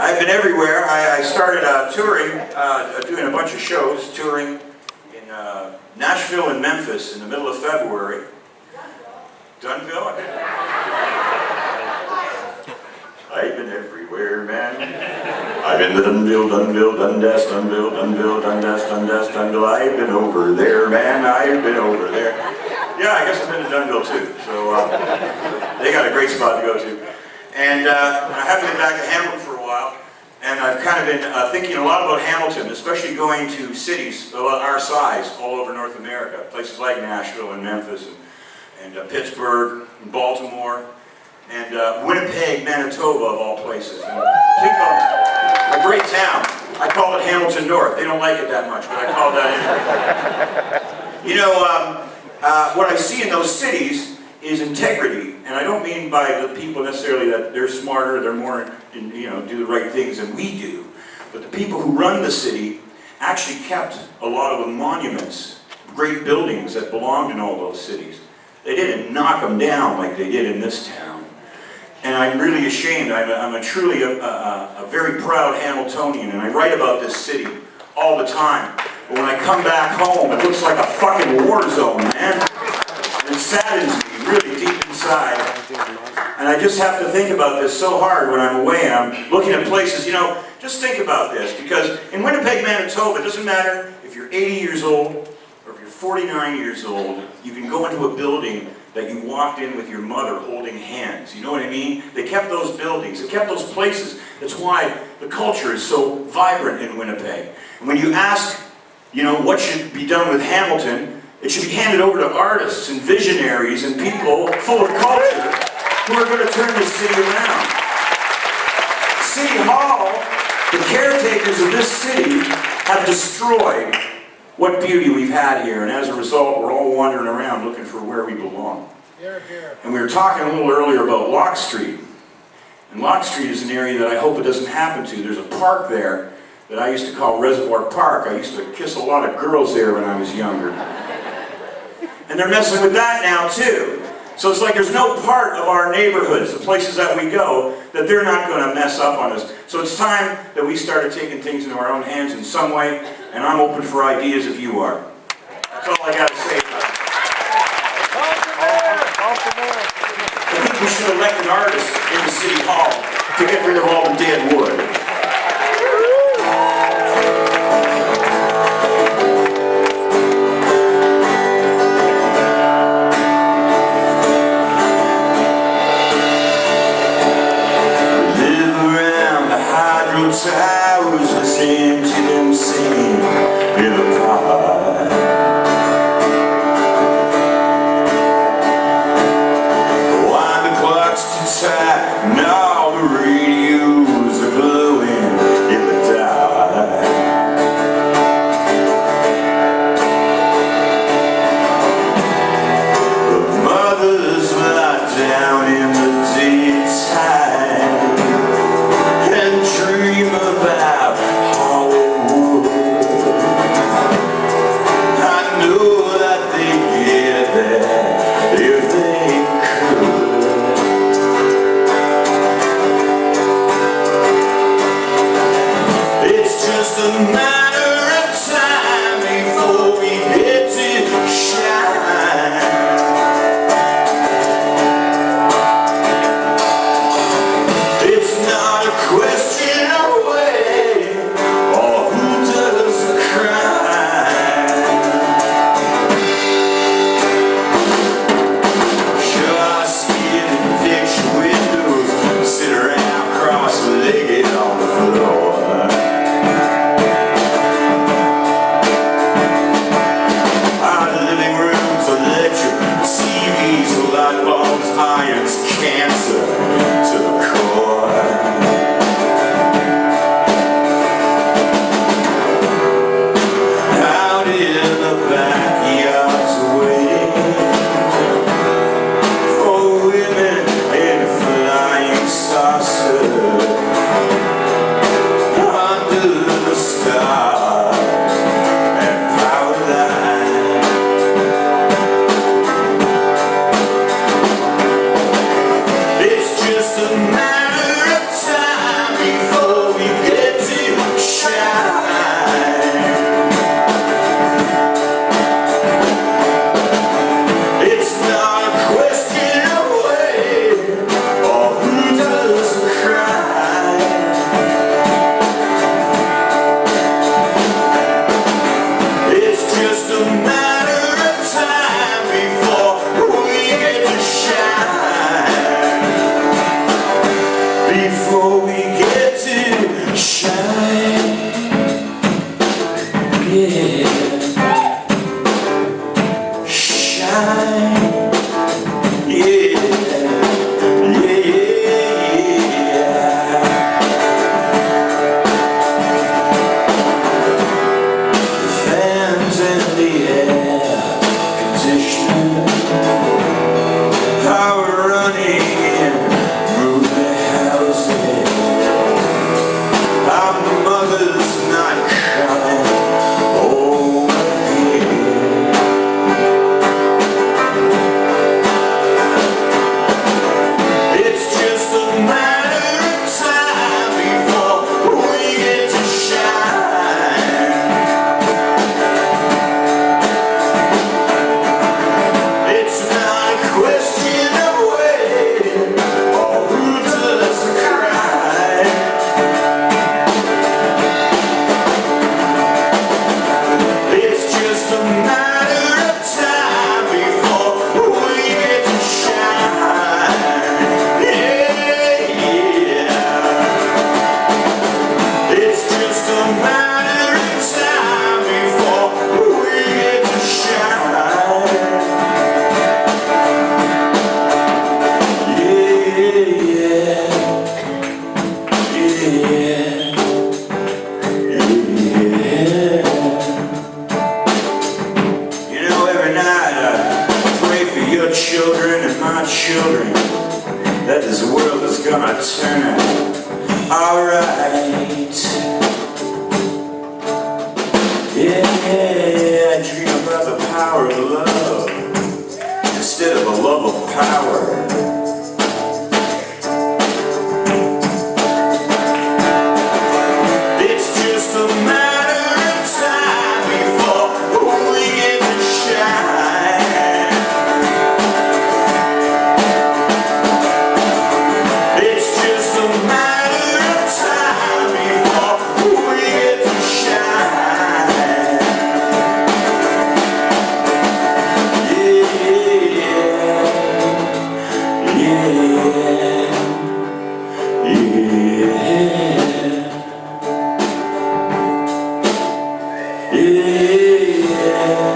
I've been everywhere. I started touring, doing a bunch of shows, touring in Nashville and Memphis in the middle of February. Dunville? I've been everywhere, man. I've been to Dunville, Dundas, Dunville. I've been over there, man. I've been over there. Yeah, I guess I've been to Dunville too. So they got a great spot to go to. And I haven't been back to Hamilton for a while. And I've kind of been thinking a lot about Hamilton, especially going to cities our size all over North America. Places like Nashville and Memphis and Pittsburgh and Baltimore. And Winnipeg, Manitoba, of all places. And think about a great town. I call it Hamilton North. They don't like it that much, but I call that anyway. You know, what I see in those cities is integrity. And I don't mean by the people necessarily that they're smarter, they're more, you know, do the right things than we do. But the people who run the city actually kept a lot of the monuments, great buildings that belonged in all those cities. They didn't knock them down like they did in this town. And I'm really ashamed. I'm truly a very proud Hamiltonian, and I write about this city all the time. But when I come back home, it looks like a fucking war zone, man. It saddens me really deep inside. And I just have to think about this so hard when I'm away and I'm looking at places. You know, just think about this, because in Winnipeg, Manitoba, it doesn't matter if you're 80 years old or if you're 49 years old, you can go into a building that you walked in with your mother holding hands. You know what I mean? They kept those buildings, they kept those places. That's why the culture is so vibrant in Winnipeg. And when you ask, you know, what should be done with Hamilton, it should be handed over to artists and visionaries and people full of culture who are going to turn this city around. City Hall, the caretakers of this city, have destroyed what beauty we've had here, and as a result, we're all wandering around looking for where we belong. And we were talking a little earlier about Locke Street. And Locke Street is an area that I hope it doesn't happen to. There's a park there that I used to call Reservoir Park. I used to kiss a lot of girls there when I was younger. And they're messing with that now too. So it's like there's no part of our neighborhoods, the places that we go, that they're not going to mess up on us. So it's time that we started taking things into our own hands in some way, and I'm open for ideas if you are. That's all I got to say about it. I think we should elect an artist in the City Hall to get rid of all the dead wood. Towers, listening to them sing in the park. Wind the clocks to time, and all the radios are glowing in the dark. The mothers lie down in the daytime and dream about Hollywood. I know that they'd get there if they could. It's just a matter of time before we get to shine. It's not a question of way or who does the crime. Sure, I see it in picture windows, sit around cross-legged on the floor. You know, every night I pray for your children and my children, that this world is gonna turn out alright. Yeah, I dream about the power of love instead of a love of power. It's just a matter of time before we get to shine. It's just a matter of time before we get to shine. Yeah.